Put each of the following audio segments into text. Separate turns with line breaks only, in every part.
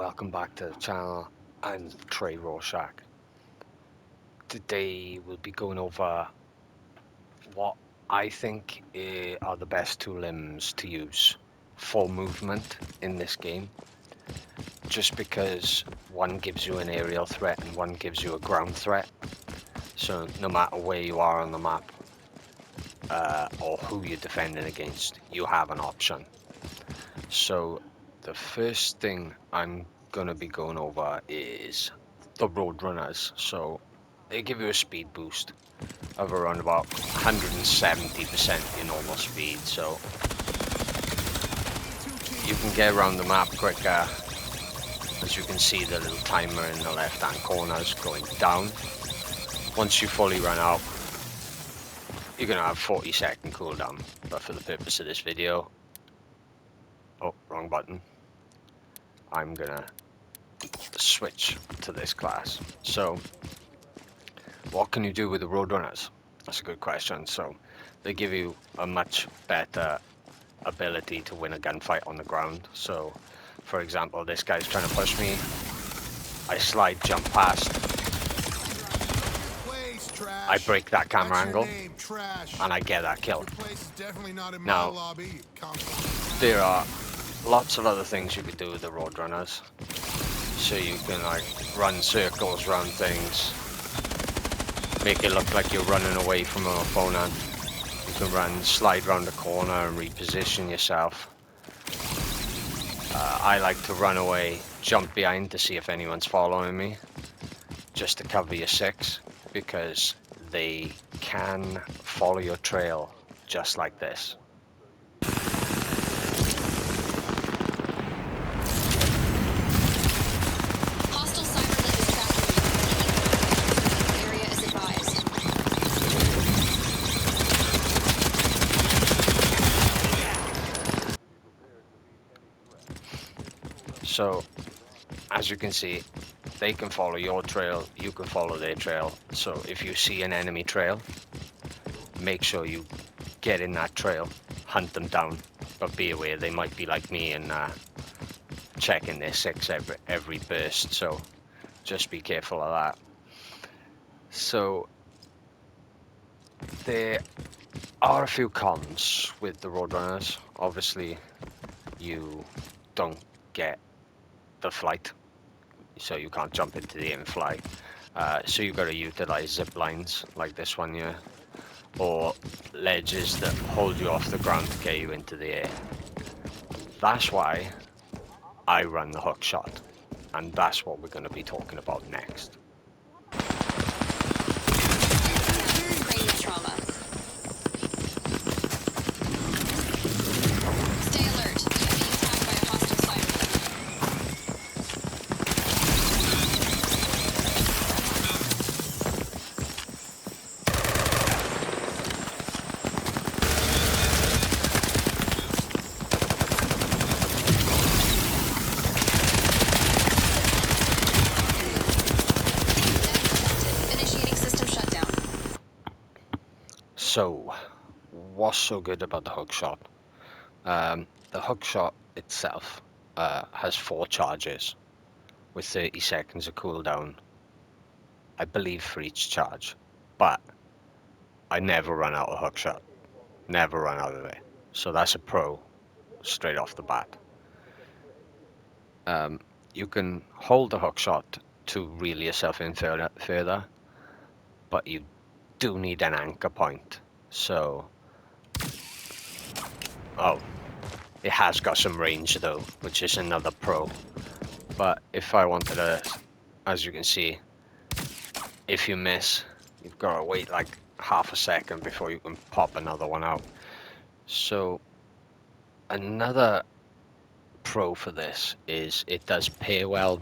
welcome back to the channel. I'm Trey Rorschach. Today we'll be going over what I think are the best two limbs to use for movement in this game. Just because one gives you an aerial threat and one gives you a ground threat. So no matter where you are on the map or who you're defending against, you have an option. So the first thing I'm gonna be going over is the Roadrunners. So they give you a speed boost of around about 170% in normal speed, so you can get around the map quicker. As you can see, the little timer in the left hand corner is going down. Once you fully run out, you're gonna have 40-second cooldown, but for the purpose of this video, oh, wrong button, I'm gonna switch to this class. So what can you do with the Roadrunners? That's a good question. So they give you a much better ability to win a gunfight on the ground. So for example, this guy's trying to push me, I slide jump past, I break that camera angle, and I get that kill. Now there are lots of other things you could do with the Roadrunners. So you can like run circles around things, make it look like you're running away from an opponent. You can run, slide around the corner and reposition yourself. I like to run away, jump behind to see if anyone's following me, just to cover your six, because they can follow your trail just like this. So, as you can see, they can follow your trail, you can follow their trail. So if you see an enemy trail, make sure you get in that trail, hunt them down, but be aware they might be like me and checking their six every burst, so just be careful of that. So there are a few cons with the Roadrunners. Obviously, you don't get the flight, so you can't jump into the air and fly. So you've got to utilize zip lines like this one here, or ledges that hold you off the ground to get you into the air. That's why I run the hookshot, and that's what we're going to be talking about next. So, what's so good about the hookshot? The hookshot itself has 4 charges with 30 seconds of cooldown, I believe, for each charge. But I never run out of hookshot. Never run out of it. So that's a pro straight off the bat. You can hold the hookshot to reel yourself in further, but you do need an anchor point. So, oh, it has got some range though, which is another pro. But if I wanted to, as you can see, if you miss, you've got to wait like half a second before you can pop another one out. So another pro for this is it does pair well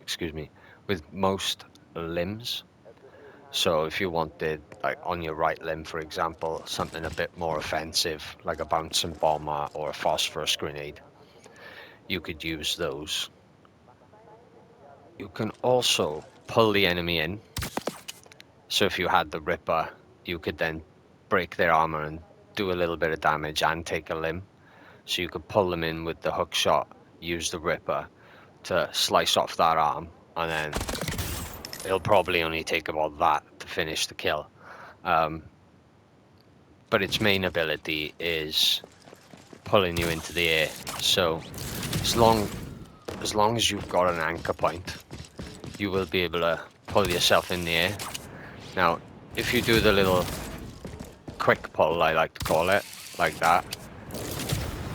excuse me, with most limbs. So if you wanted, like on your right limb for example, something a bit more offensive like a bouncing bomber or a phosphorus grenade, you could use those. You can also pull the enemy in. So if you had the Ripper, you could then break their armor and do a little bit of damage and take a limb. So you could pull them in with the hook shot, use the Ripper, to slice off that arm, and then it'll probably only take about that to finish the kill. But its main ability is pulling you into the air. So as long as you've got an anchor point, you will be able to pull yourself in the air. Now, if you do the little quick pull, I like to call it, like that,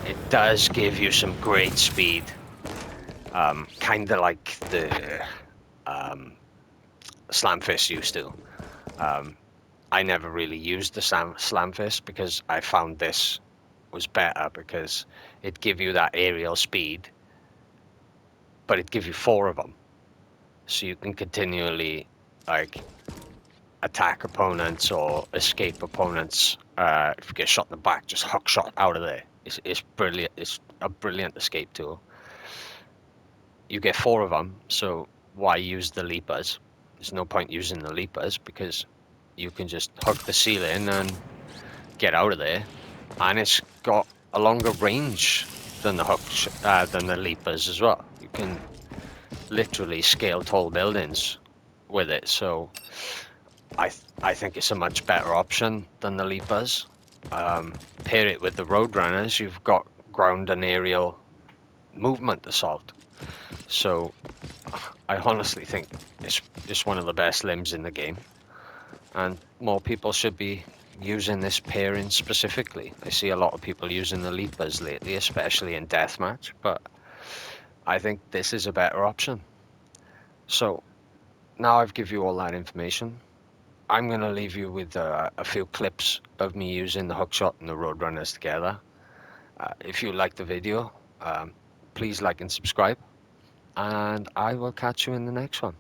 it does give you some great speed. Kind of like the slam fist used to. I never really used the slam fist because I found this was better because it give you that aerial speed, but it give you 4 of them, so you can continually like attack opponents or escape opponents. If you get shot in the back, just hook shot out of there. It's brilliant. It's a brilliant escape tool. You get 4 of them, so why use the leapers? There's no point using the leapers because you can just hook the ceiling and get out of there, and it's got a longer range than the leapers as well. You can literally scale tall buildings with it, so I think it's a much better option than the leapers. Pair it with the Roadrunners, you've got ground and aerial movement assault. So I honestly think it's one of the best limbs in the game, and more people should be using this pairing specifically. I see a lot of people using the leapers lately, especially in deathmatch, but I think this is a better option. So now I've given you all that information. I'm going to leave you with a few clips of me using the hookshot and the Roadrunners together. If you like the video, please like and subscribe, and I will catch you in the next one.